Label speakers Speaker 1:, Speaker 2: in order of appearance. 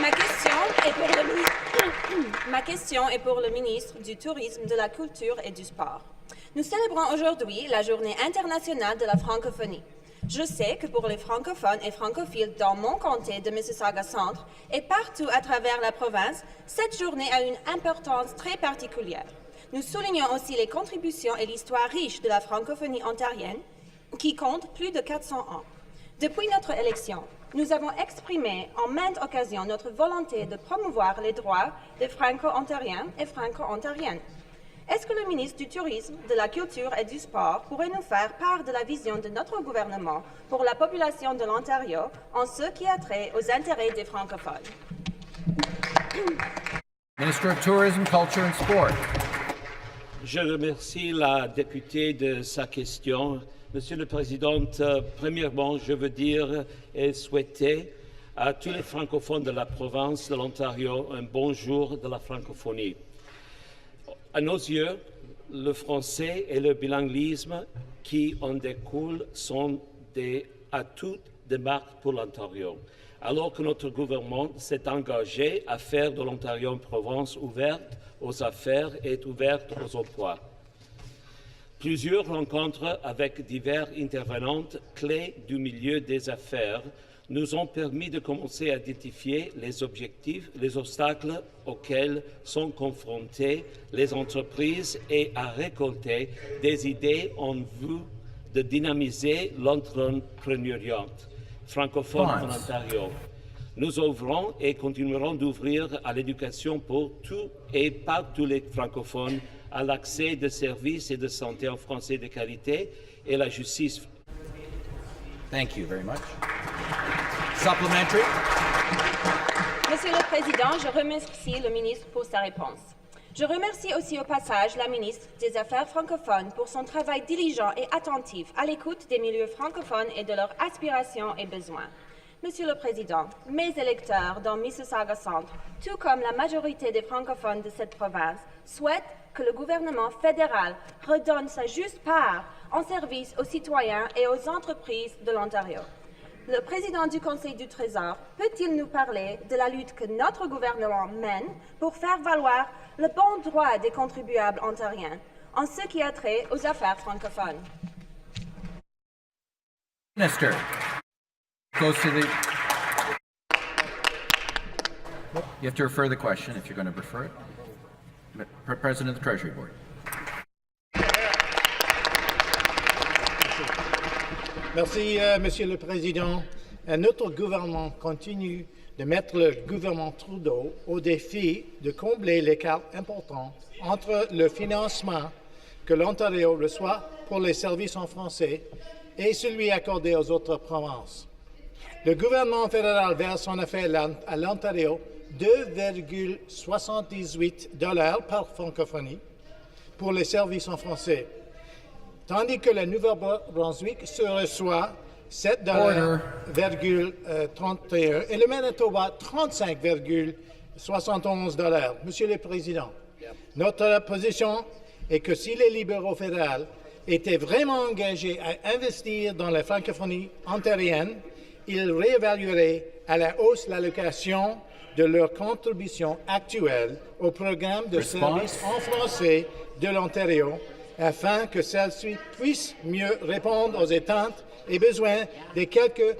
Speaker 1: Ma question est pour le ministre du Tourisme, de la Culture et du Sport. Nous célébrons aujourd'hui la Journée internationale de la francophonie. Je sais que pour les francophones et francophiles dans mon comté de Mississauga Centre et partout à travers la province, cette journée a une importance très particulière. Nous soulignons aussi les contributions et l'histoire riche de la francophonie ontarienne, qui compte plus de 400 ans. Depuis notre élection, nous avons exprimé en maintes occasions notre volonté de promouvoir les droits des franco-ontariens et franco-ontariennes. Est-ce que le ministre du Tourisme, de la Culture et du Sport pourrait nous faire part de la vision de notre gouvernement pour la population de l'Ontario en ce qui a trait aux intérêts des francophones?
Speaker 2: Minister of Tourism, Culture and Sport.
Speaker 3: Je remercie la députée de sa question. Monsieur le Président, premièrement, je veux dire et souhaiter à tous les francophones de la province de l'Ontario un bonjour de la francophonie. À nos yeux, le français et le bilinguisme qui en découlent sont des atouts de marque pour l'Ontario, alors que notre gouvernement s'est engagé à faire de l'Ontario une province ouverte aux affaires et ouverte aux emplois. Plusieurs rencontres avec divers intervenants clés du milieu des affaires nous ont permis de commencer à identifier les objectifs, les obstacles auxquels sont confrontées les entreprises et à récolter des idées en vue de dynamiser l'entrepreneuriat francophone en Ontario. Nous ouvrons et continuerons d'ouvrir à l'éducation pour tous et pas tous les francophones, à l'accès de services et de santé en français de qualité et la justice.
Speaker 2: Thank you very much. Supplementary.
Speaker 1: Monsieur le Président, je remercie le ministre pour sa réponse. Je remercie aussi au passage la ministre des Affaires francophones pour son travail diligent et attentif à l'écoute des milieux francophones et de leurs aspirations et besoins. Monsieur le Président, mes électeurs dans Mississauga Centre, tout comme la majorité des francophones de cette province, souhaitent que le gouvernement fédéral redonne sa juste part en service aux citoyens et aux entreprises de l'Ontario. Le président du Conseil du Trésor peut-il nous parler de la lutte que notre gouvernement mène pour faire valoir le bon droit des contribuables ontariens en ce qui a trait aux affaires francophones?
Speaker 2: Minister. Goes to the... You have to refer the question if you're going to refer it. President of the Treasury Board.
Speaker 4: Merci, Monsieur le Président. Notre gouvernement continue de mettre le gouvernement Trudeau au défi de combler l'écart important entre le financement que l'Ontario reçoit pour les services en français et celui accordé aux autres provinces. Le gouvernement fédéral verse en effet à l'Ontario 2,78 $ par francophonie pour les services en français, tandis que le Nouveau-Brunswick se reçoit 7,31 et le Manitoba 35,71 $. Monsieur le Président, notre position est que si les libéraux fédéraux étaient vraiment engagés à investir dans la francophonie ontarienne, ils réévalueraient à la hausse l'allocation de leur contribution actuelle au programme de services en français de l'Ontario afin que celle-ci puisse mieux répondre aux attentes et besoins des quelques